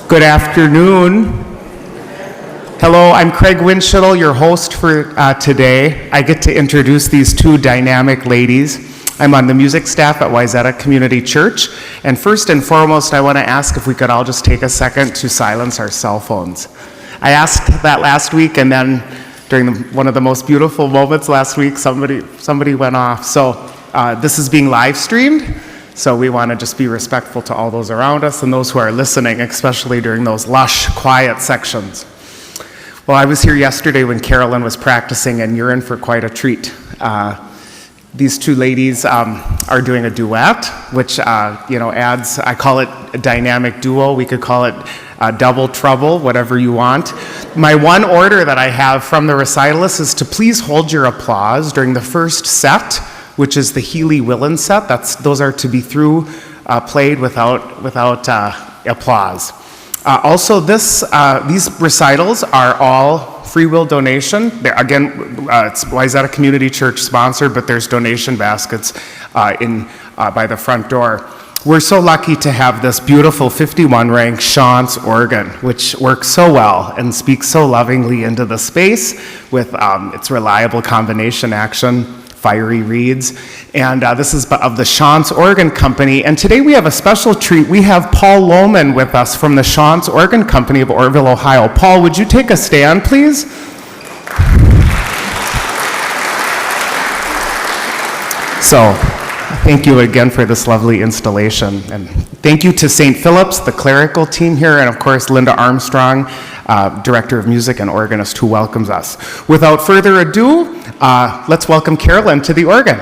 Good afternoon. Hello, I'm Craig Winchittle, your host for today. I get to introduce these two dynamic ladies. I'm on the music staff at Wayzata Community Church, and first and foremost, I want to ask if we could all just take a second to silence our cell phones. I asked that last week, and then during one of the most beautiful moments last week, somebody went off. So this is being live streamed. So we want to just be respectful to all those around us and those who are listening, especially during those lush, quiet sections. Well, I was here yesterday when Carolyn was practicing, and you're in for quite a treat. These two ladies are doing a duet, which adds, I call it a dynamic duo. We could call it double trouble, whatever you want. My one order that I have from the recitalists is to please hold your applause during the first set, which is the Healy Willen set. Those are to be played without applause. Also, these recitals are all free will donation. It's Wayzata Community Church sponsored, but there's donation baskets by the front door. We're so lucky to have this beautiful 51 rank Chance organ, which works so well and speaks so lovingly into the space with its reliable combination action, fiery reeds, and this is of the Chance Organ Company. And today we have a special treat. We have Paul Lohman with us from the Chance Organ Company of Orrville, Ohio. Paul, would you take a stand, please? So, thank you again for this lovely installation. And thank you to St. Philip's, the clerical team here, and of course Linda Armstrong, Director of Music and organist, who welcomes us. Without further ado, let's welcome Carolyn to the organ.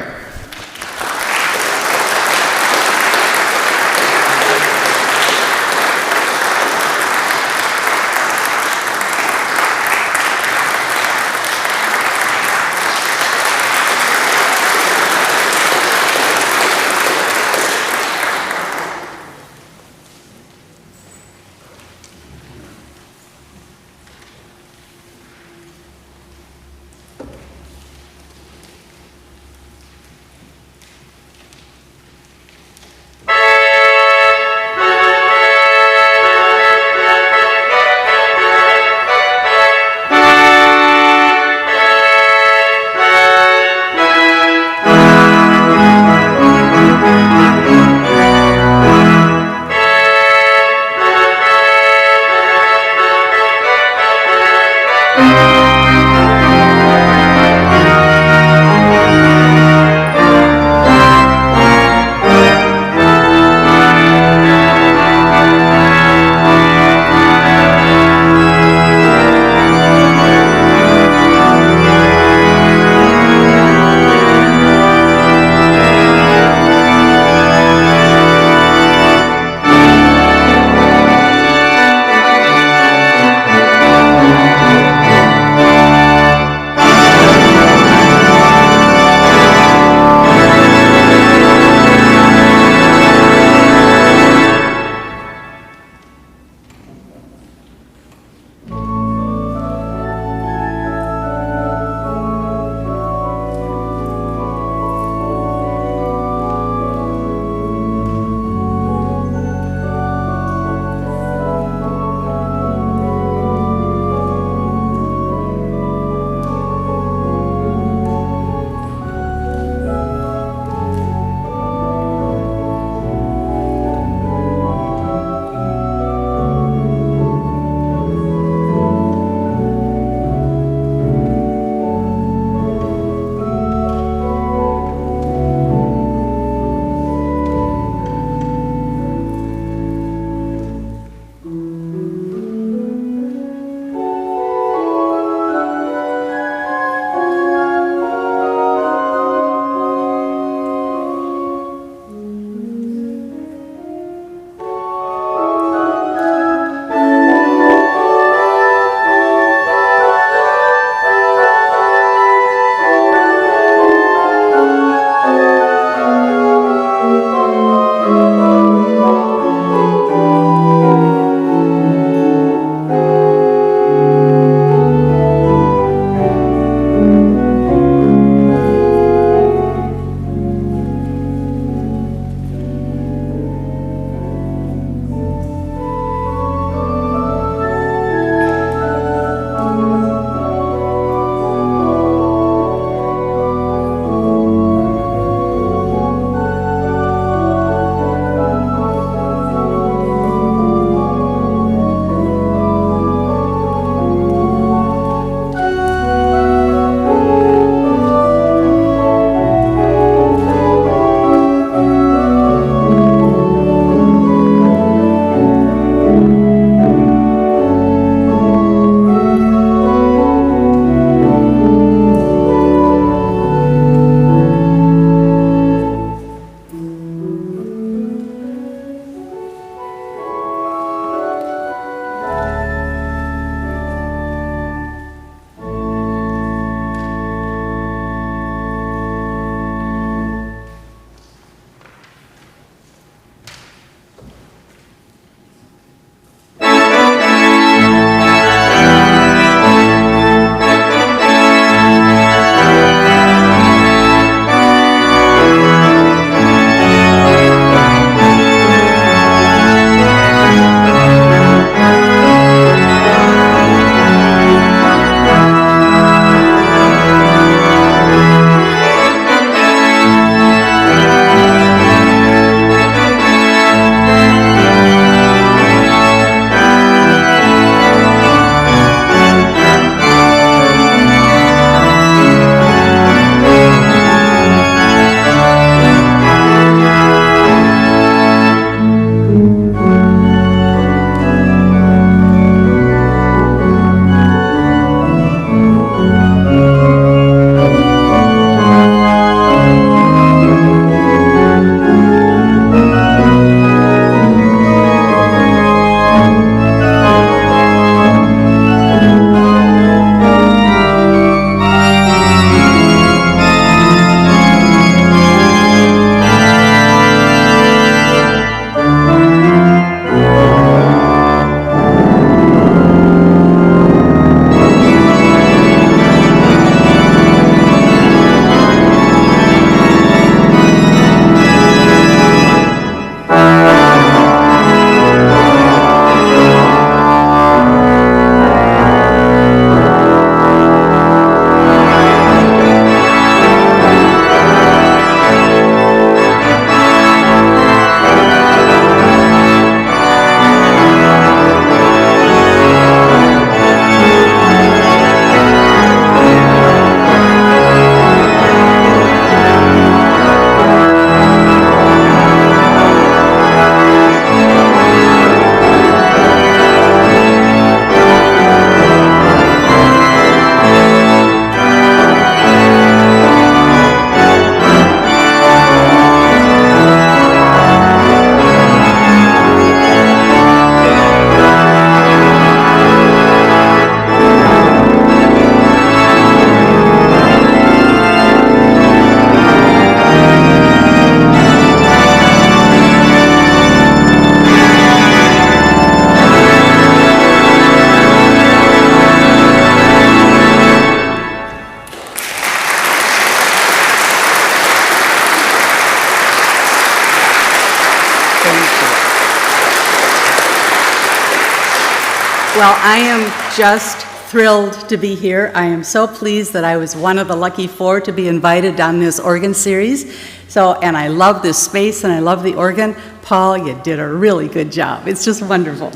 Well, I am just thrilled to be here. I am so pleased that I was one of the lucky 4 to be invited on this organ series. And I love this space and I love the organ. Paul, you did a really good job. It's just wonderful.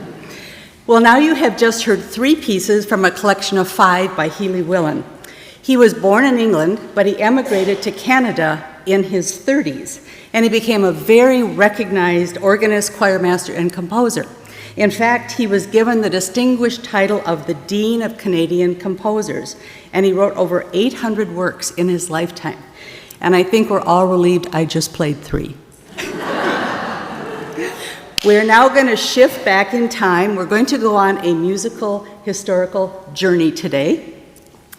Well, now you have just heard 3 pieces from a collection of 5 by Healy Willan. He was born in England, but he emigrated to Canada in his 30s, and he became a very recognized organist, choirmaster, and composer. In fact, he was given the distinguished title of the Dean of Canadian Composers, and he wrote over 800 works in his lifetime. And I think we're all relieved I just played 3. We're now going to shift back in time. We're going to go on a musical historical journey today.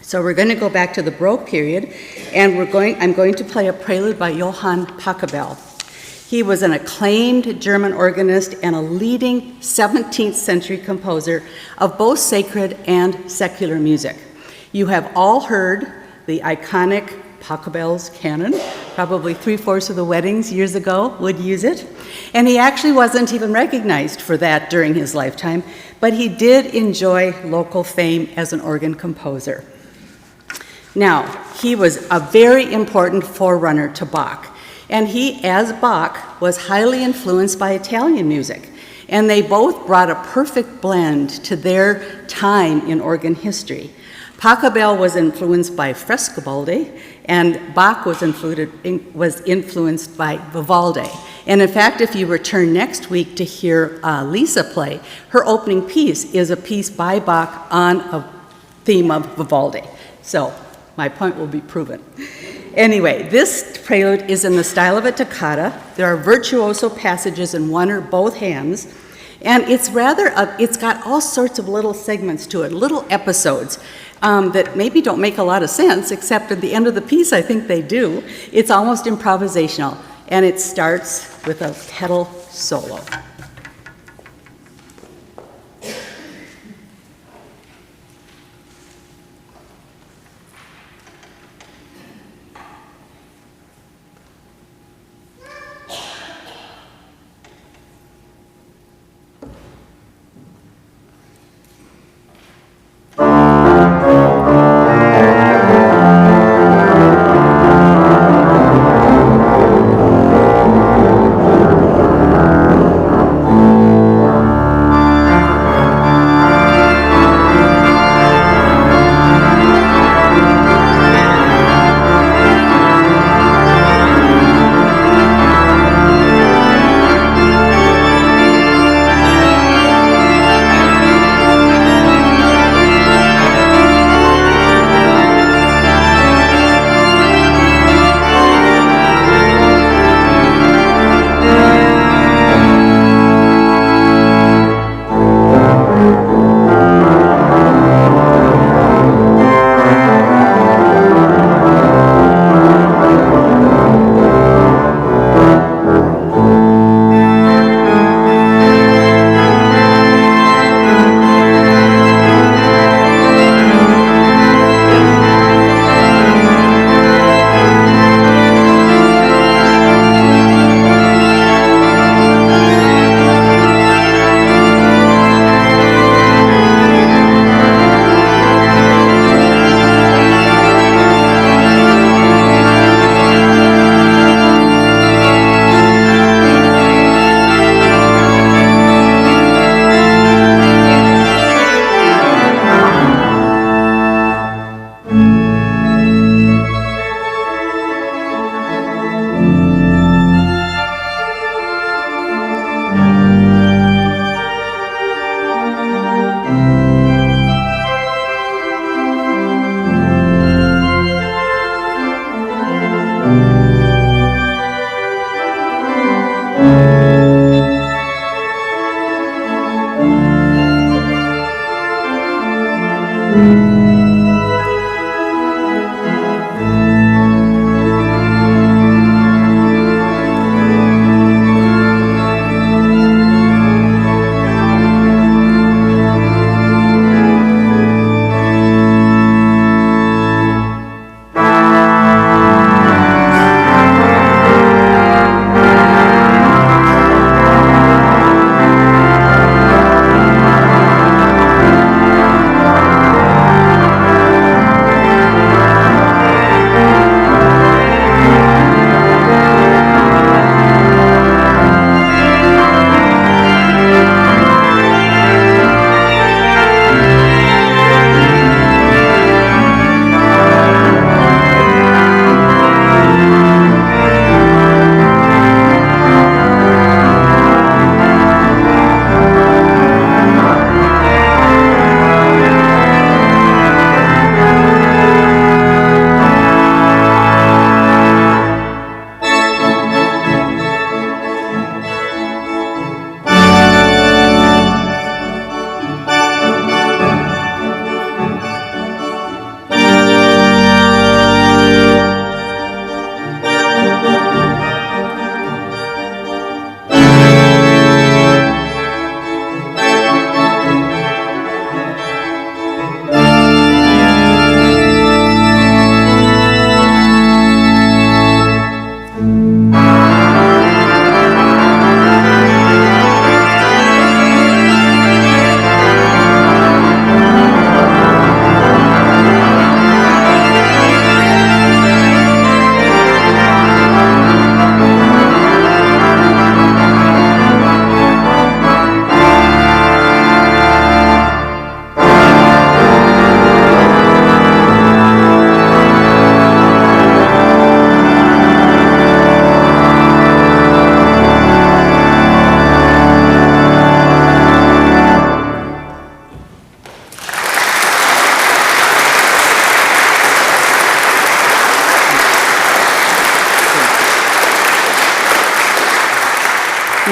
So we're going to go back to the Baroque period, and I'm going to play a prelude by Johann Pachelbel. He was an acclaimed German organist and a leading 17th century composer of both sacred and secular music. You have all heard the iconic Pachelbel's canon. Probably 3/4 of the weddings years ago would use it. And he actually wasn't even recognized for that during his lifetime, but he did enjoy local fame as an organ composer. Now, he was a very important forerunner to Bach. And he, as Bach, was highly influenced by Italian music. And they both brought a perfect blend to their time in organ history. Pachelbel was influenced by Frescobaldi, and Bach was influenced by Vivaldi. And in fact, if you return next week to hear Lisa play, her opening piece is a piece by Bach on a theme of Vivaldi. So my point will be proven. Anyway, this prelude is in the style of a toccata. There are virtuoso passages in one or both hands, and it's got all sorts of little segments to it, little episodes that maybe don't make a lot of sense, except at the end of the piece, I think they do. It's almost improvisational, and it starts with a pedal solo.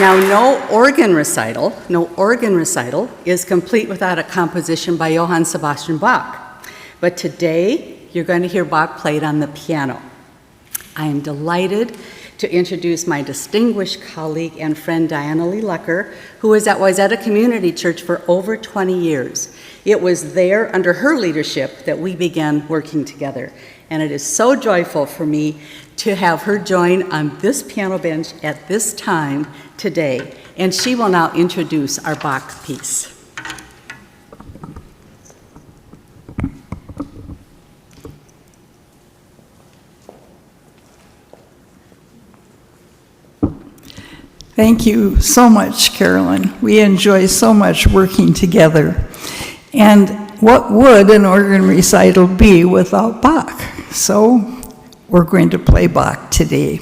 Now, no organ recital is complete without a composition by Johann Sebastian Bach. But today, you're going to hear Bach played on the piano. I am delighted to introduce my distinguished colleague and friend Diana Lee Lucker, who was at Wayzata Community Church for over 20 years. It was there, under her leadership, that we began working together. And it is so joyful for me to have her join on this piano bench at this time today. And she will now introduce our Bach piece. Thank you so much, Carolyn. We enjoy so much working together. And what would an organ recital be without Bach? So we're going to play Bach today.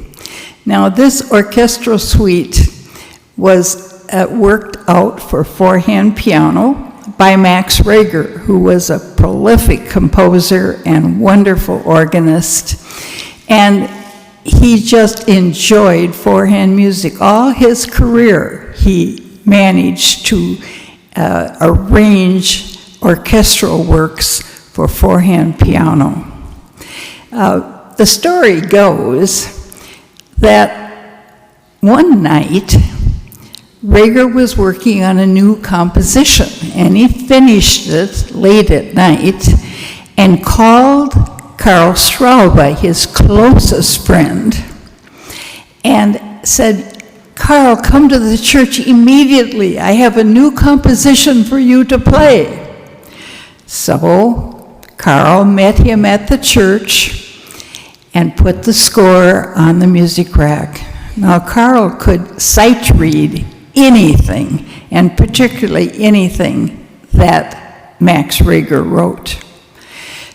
Now, this orchestral suite was worked out for four-hand piano by Max Reger, who was a prolific composer and wonderful organist. And he just enjoyed four-hand music. All his career, he managed to arrange orchestral works for four-hand piano. The story goes that one night, Reger was working on a new composition, and he finished it late at night and called Karl Straube, his closest friend, and said, "Karl, come to the church immediately. I have a new composition for you to play." So Karl met him at the church and put the score on the music rack. Now, Karl could sight read anything, and particularly anything that Max Reger wrote.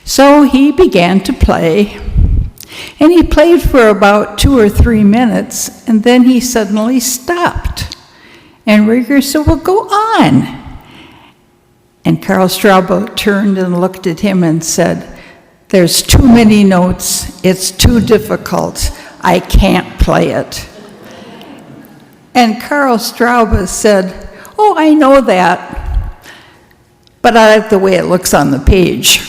So he began to play, and he played for about 2 or 3 minutes, and then he suddenly stopped. And Reger said, "Well, go on." And Karl Straube turned and looked at him and said, "There's too many notes. It's too difficult. I can't play it." And Karl Straube said, "Oh, I know that, but I like the way it looks on the page."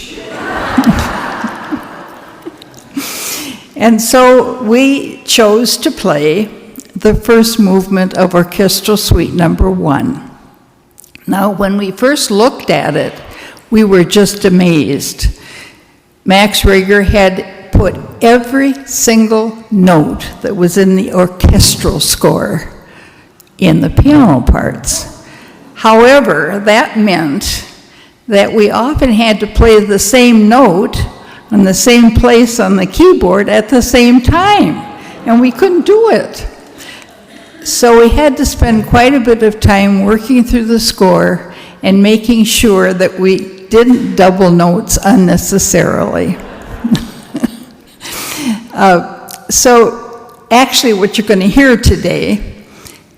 And so we chose to play the first movement of Orchestral Suite number 1. Now, when we first looked at it, we were just amazed. Max Reger had put every single note that was in the orchestral score in the piano parts. However, that meant that we often had to play the same note in the same place on the keyboard at the same time, and we couldn't do it. So we had to spend quite a bit of time working through the score and making sure that we didn't double notes unnecessarily. So actually what you're going to hear today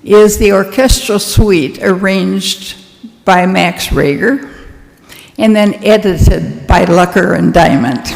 is the orchestral suite arranged by Max Reger and then edited by Lucker and Diamond.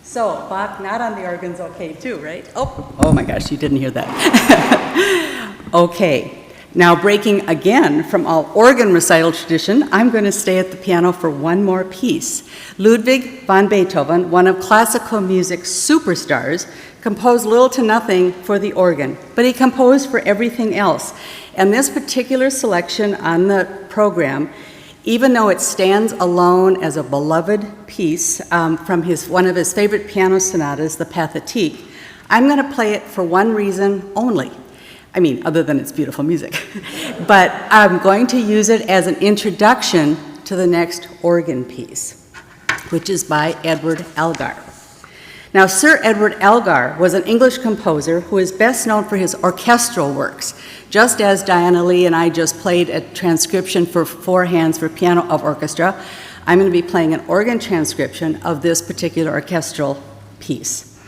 So Bach not on the organ's okay too, right? Oh my gosh, you didn't hear that. Okay, now breaking again from all organ recital tradition, I'm going to stay at the piano for one more piece. Ludwig van Beethoven, one of classical music's superstars, composed little to nothing for the organ, but he composed for everything else. And this particular selection on the program, even though it stands alone as a beloved piece from one of his favorite piano sonatas, the Pathétique, I'm going to play it for one reason only. I mean, other than it's beautiful music. But I'm going to use it as an introduction to the next organ piece, which is by Edward Elgar. Now, Sir Edward Elgar was an English composer who is best known for his orchestral works. Just as Diana Lee and I just played a transcription for Four Hands for Piano of Orchestra, I'm going to be playing an organ transcription of this particular orchestral piece.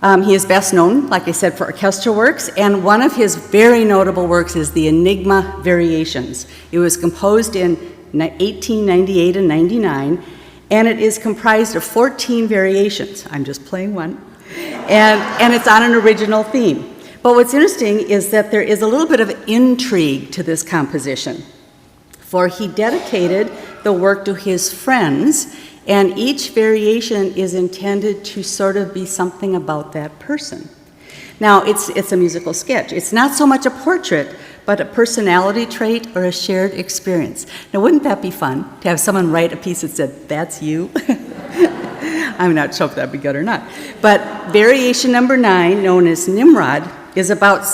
He is best known, like I said, for orchestral works, and one of his very notable works is the Enigma Variations. It was composed in 1898 and 99, and it is comprised of 14 variations. I'm just playing one. And it's on an original theme. But what's interesting is that there is a little bit of intrigue to this composition, for he dedicated the work to his friends, and each variation is intended to sort of be something about that person. Now, it's a musical sketch. It's not so much a portrait, but a personality trait or a shared experience. Now, wouldn't that be fun to have someone write a piece that said, "That's you"? I'm not sure if that'd be good or not. But variation number 9, known as Nimrod, is about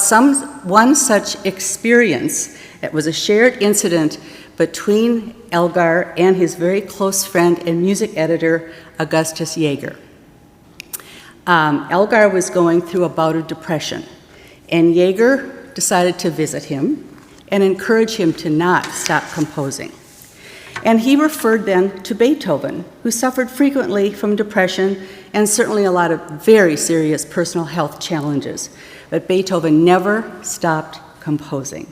one such experience. It was a shared incident between Elgar and his very close friend and music editor, Augustus Jaeger. Elgar was going through a bout of depression, and Jaeger decided to visit him and encourage him to not stop composing. And he referred then to Beethoven, who suffered frequently from depression and certainly a lot of very serious personal health challenges. But Beethoven never stopped composing.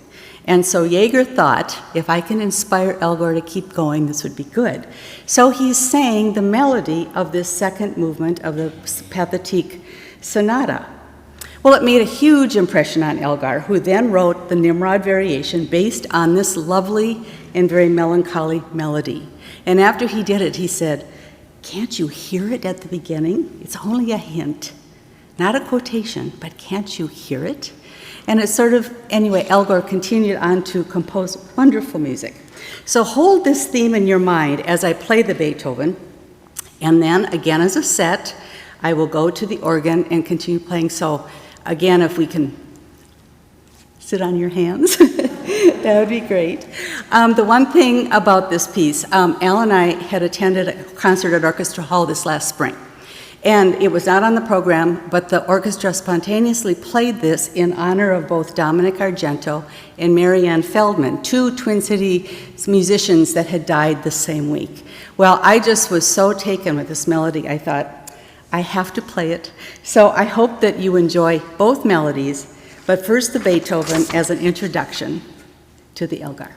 And so Jaeger thought, if I can inspire Elgar to keep going, this would be good. So he sang the melody of this second movement of the Pathétique sonata. Well, it made a huge impression on Elgar, who then wrote the Nimrod variation based on this lovely and very melancholy melody. And after he did it, he said, "Can't you hear it at the beginning? It's only a hint, not a quotation, but can't you hear it?" And it sort of, anyway, Elgar continued on to compose wonderful music. So hold this theme in your mind as I play the Beethoven, and then again as a set, I will go to the organ and continue playing. So again, if we can sit on your hands, that would be great. The one thing about this piece, Al and I had attended a concert at Orchestra Hall this last spring. And it was not on the program, but the orchestra spontaneously played this in honor of both Dominic Argento and Marianne Feldman, two Twin Cities musicians that had died the same week. Well, I just was so taken with this melody, I thought, I have to play it. So I hope that you enjoy both melodies, but first the Beethoven as an introduction to the Elgar.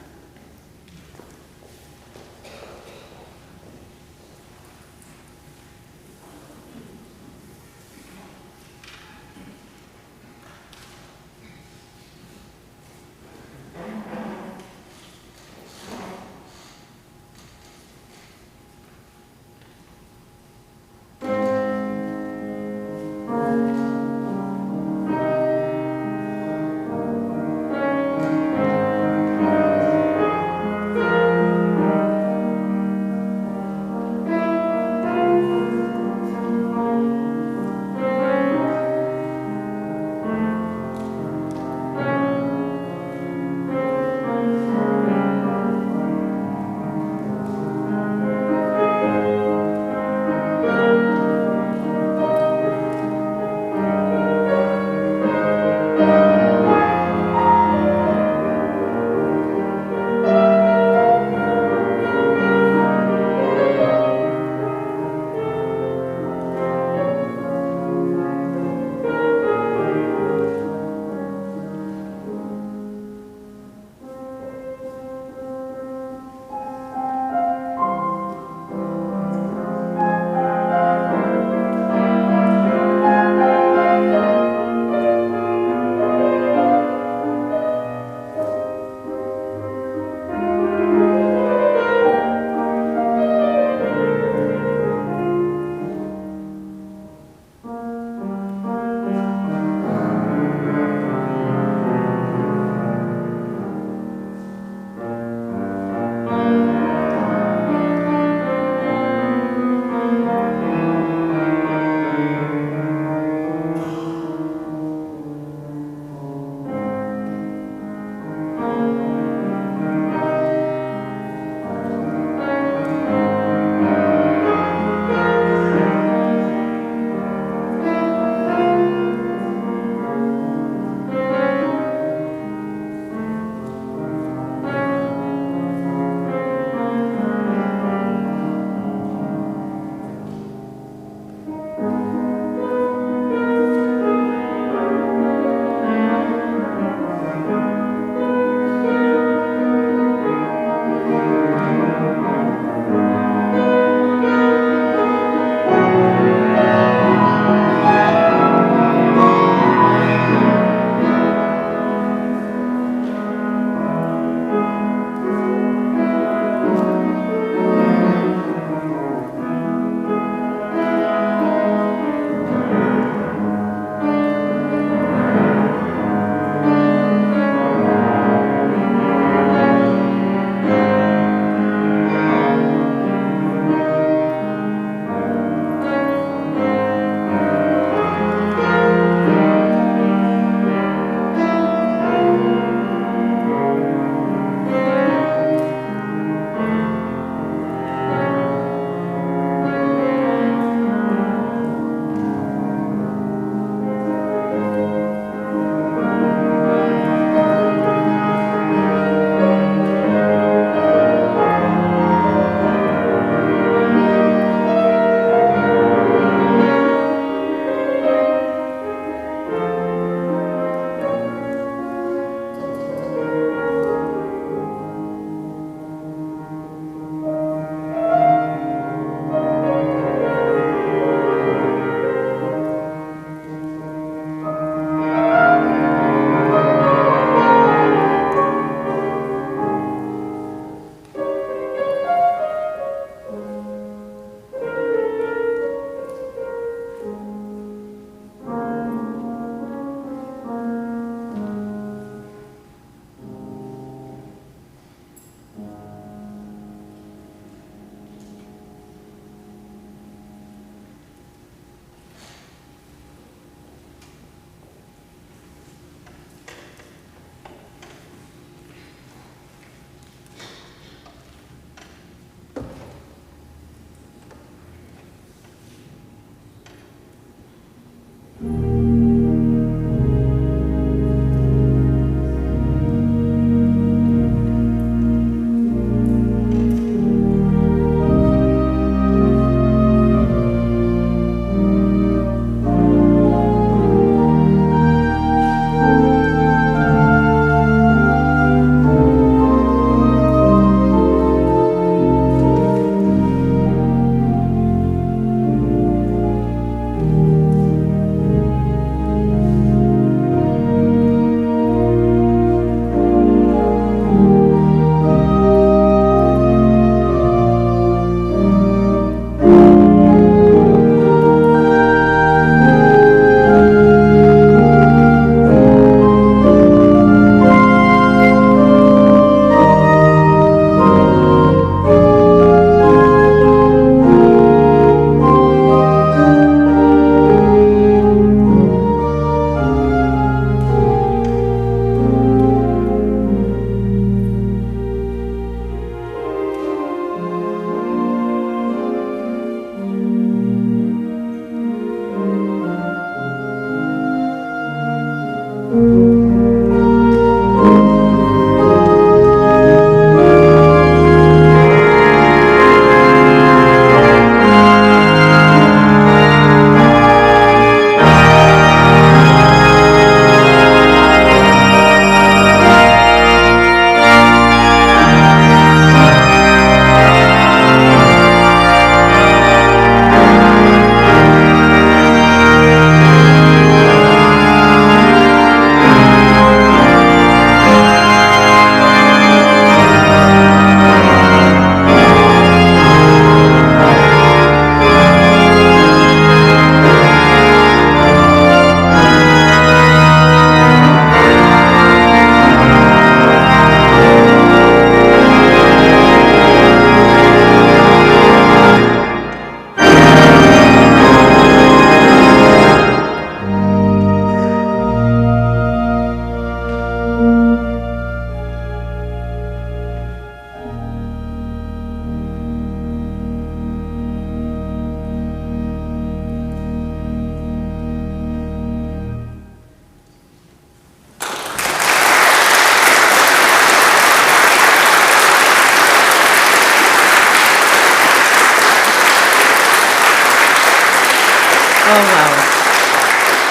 wow.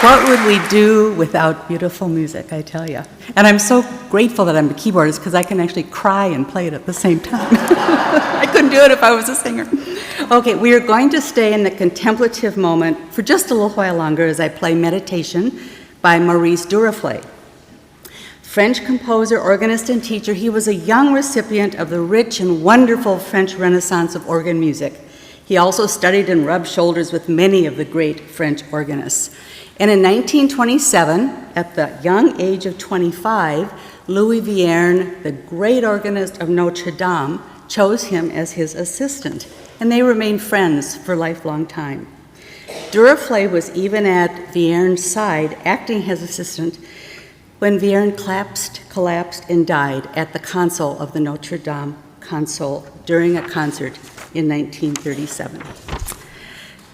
What would we do without beautiful music, I tell you? And I'm so grateful that I'm a keyboardist because I can actually cry and play it at the same time. I couldn't do it if I was a singer. Okay, we are going to stay in the contemplative moment for just a little while longer as I play Meditation by Maurice Duruflé. French composer, organist, and teacher, he was a young recipient of the rich and wonderful French Renaissance of organ music. He also studied and rubbed shoulders with many of the great French organists. And in 1927, at the young age of 25, Louis Vierne, the great organist of Notre Dame, chose him as his assistant, and they remained friends for a lifelong time. Duruflé was even at Vierne's side, acting as assistant, when Vierne collapsed and died at the console of the Notre Dame console during a concert in 1937.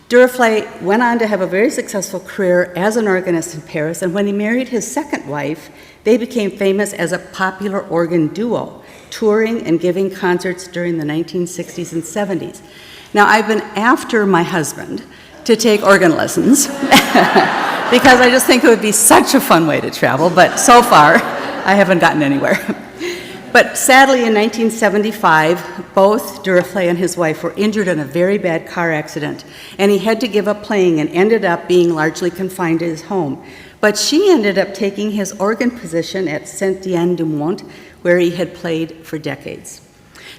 Duruflé went on to have a very successful career as an organist in Paris, and when he married his second wife, they became famous as a popular organ duo, touring and giving concerts during the 1960s and 70s. Now, I've been after my husband to take organ lessons because I just think it would be such a fun way to travel, but so far, I haven't gotten anywhere. But sadly, in 1975, both Duruflé and his wife were injured in a very bad car accident, and he had to give up playing and ended up being largely confined to his home. But she ended up taking his organ position at Saint-Dié-du-Mont, where he had played for decades.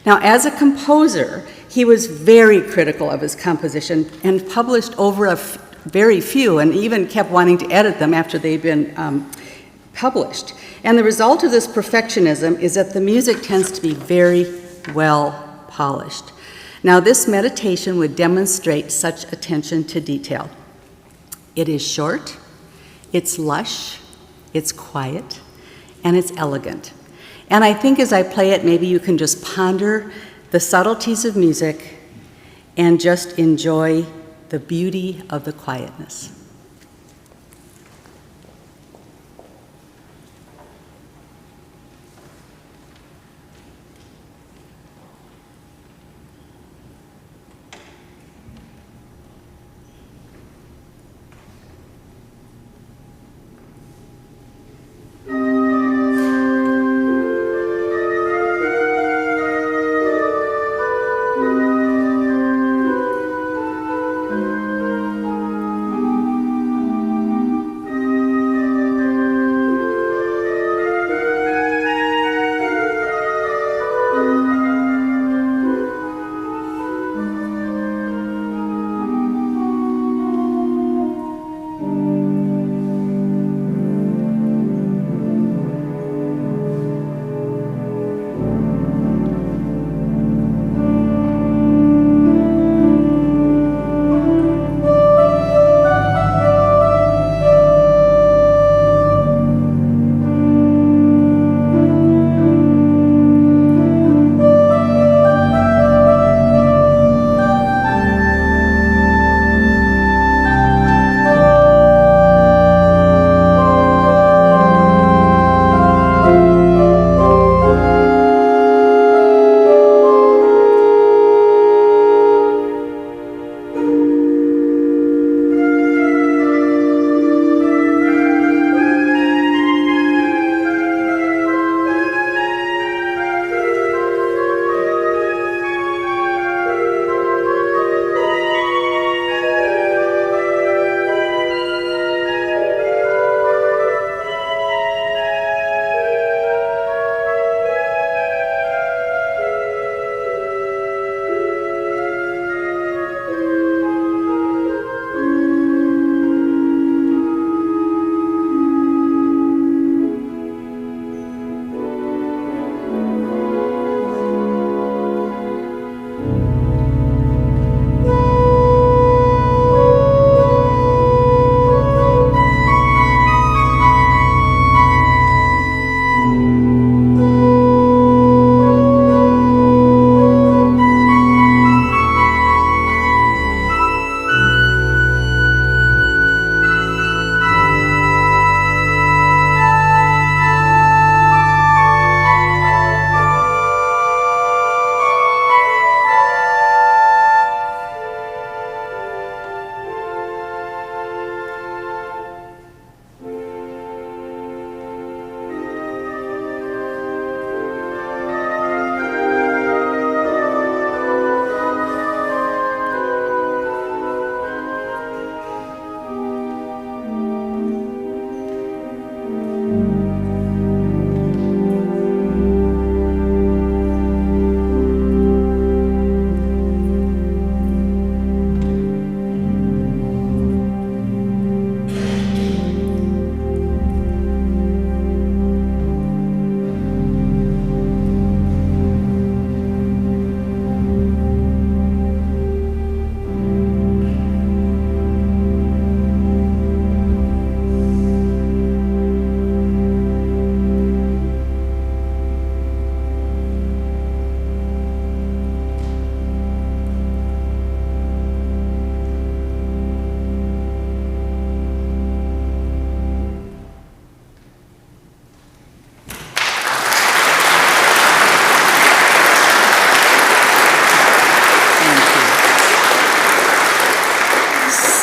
Now, as a composer, he was very critical of his composition and published over very few, and even kept wanting to edit them after they'd been published. And the result of this perfectionism is that the music tends to be very well polished. Now, this meditation would demonstrate such attention to detail. It is short, it's lush, it's quiet, and it's elegant. And I think as I play it, maybe you can just ponder the subtleties of music and just enjoy the beauty of the quietness.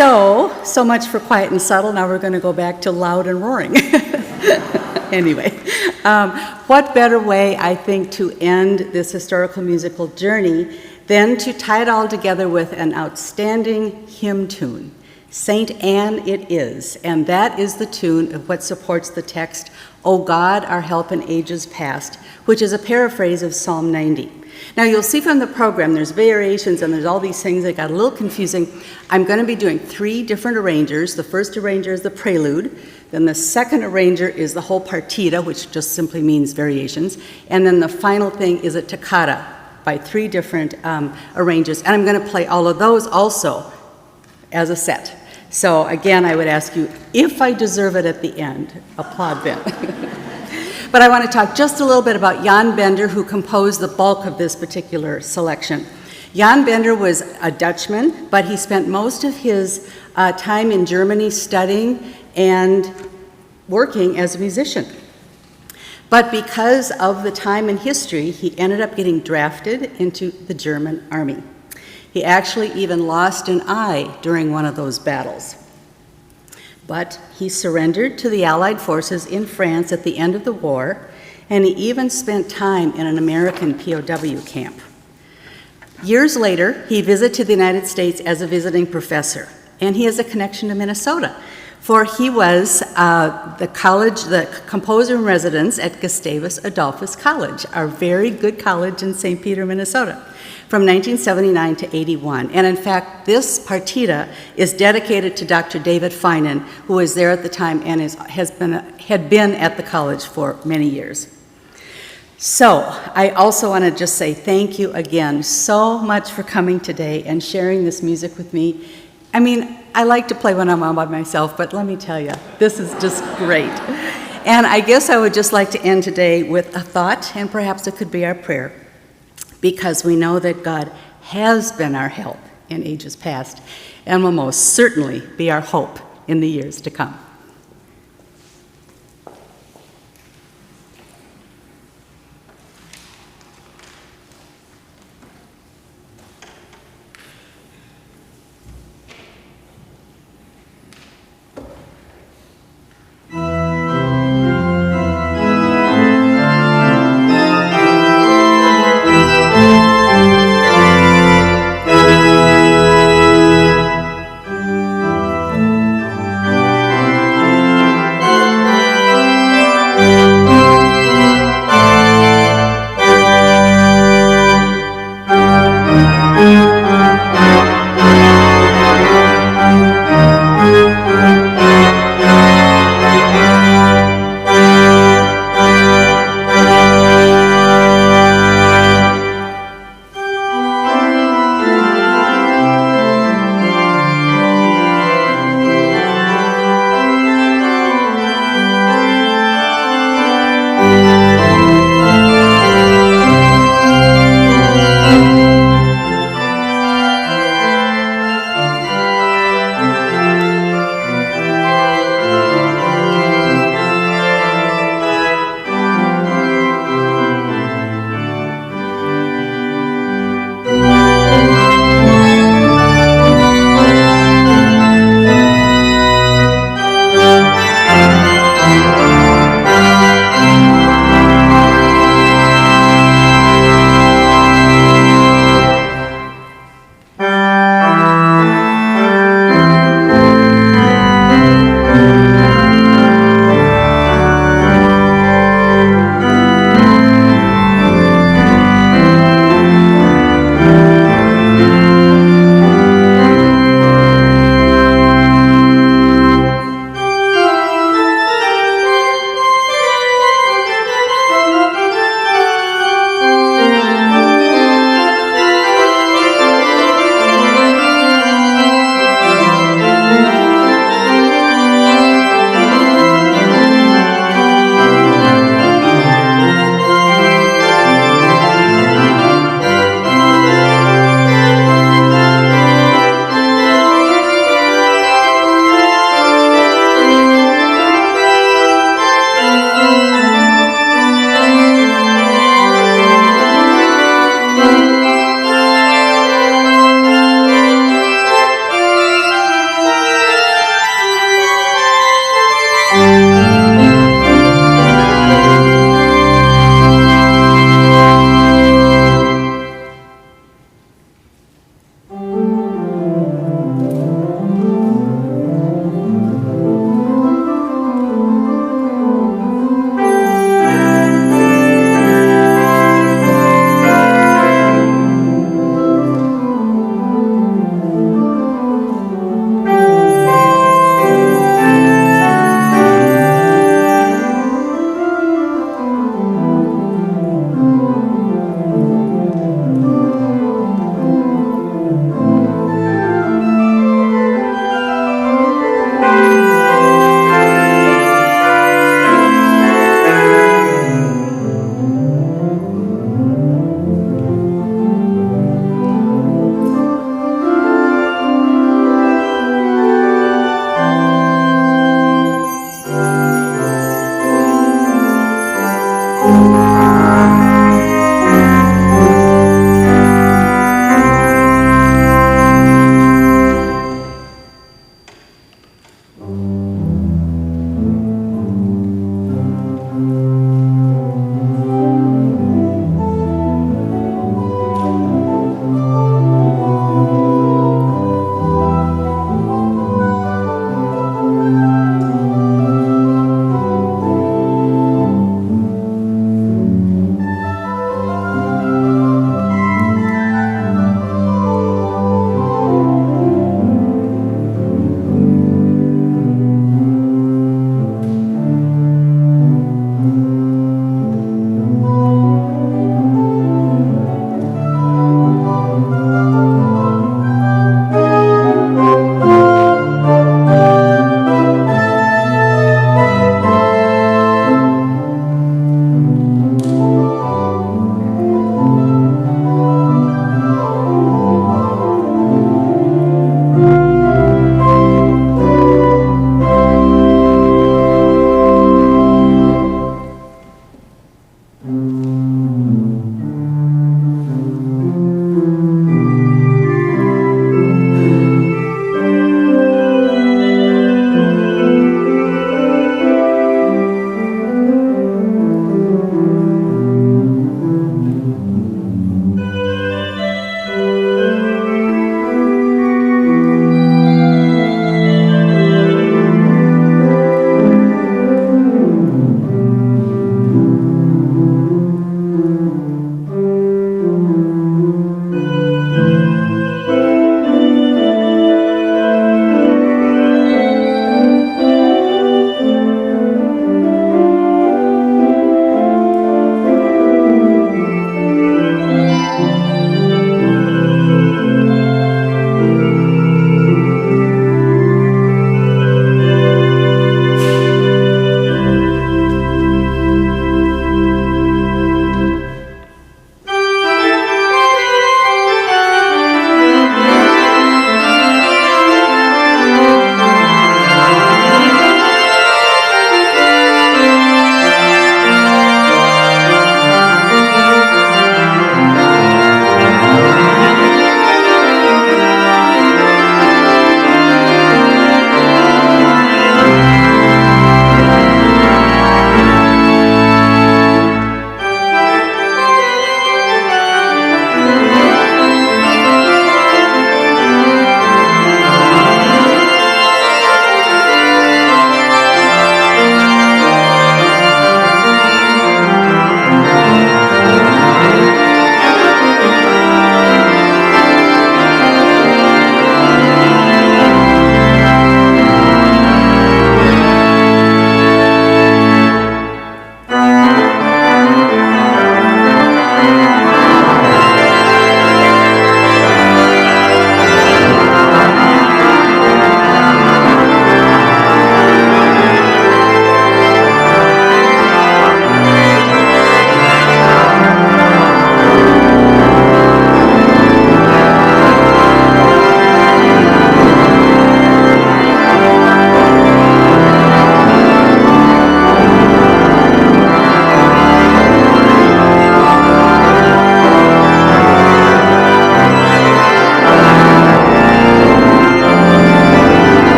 So much for quiet and subtle. Now we're going to go back to loud and roaring. Anyway, what better way, I think, to end this historical musical journey than to tie it all together with an outstanding hymn tune. Saint Anne it is, and that is the tune of what supports the text, O God, our help in ages past, which is a paraphrase of Psalm 90. Now you'll see from the program there's variations and there's all these things that got a little confusing. I'm going to be doing 3 different arrangers. The first arranger is the prelude, then the second arranger is the whole partita, which just simply means variations, and then the final thing is a toccata by 3 different arrangers, and I'm going to play all of those also as a set. So again, I would ask you, if I deserve it at the end, applaud Ben. But I want to talk just a little bit about Jan Bender, who composed the bulk of this particular selection. Jan Bender was a Dutchman, but he spent most of his time in Germany studying and working as a musician. But because of the time in history, he ended up getting drafted into the German army. He actually even lost an eye during one of those battles. But he surrendered to the Allied forces in France at the end of the war, and he even spent time in an American POW camp. Years later, he visited the United States as a visiting professor, and he has a connection to Minnesota, for he was the composer in residence at Gustavus Adolphus College, our very good college in St. Peter, Minnesota, from 1979 to 81. And in fact, this partita is dedicated to Dr. David Finan, who was there at the time and had been at the college for many years. So I also want to just say thank you again so much for coming today and sharing this music with me. I mean, I like to play when I'm all by myself, but let me tell you, this is just great. And I guess I would just like to end today with a thought, and perhaps it could be our prayer, because we know that God has been our help in ages past and will most certainly be our hope in the years to come.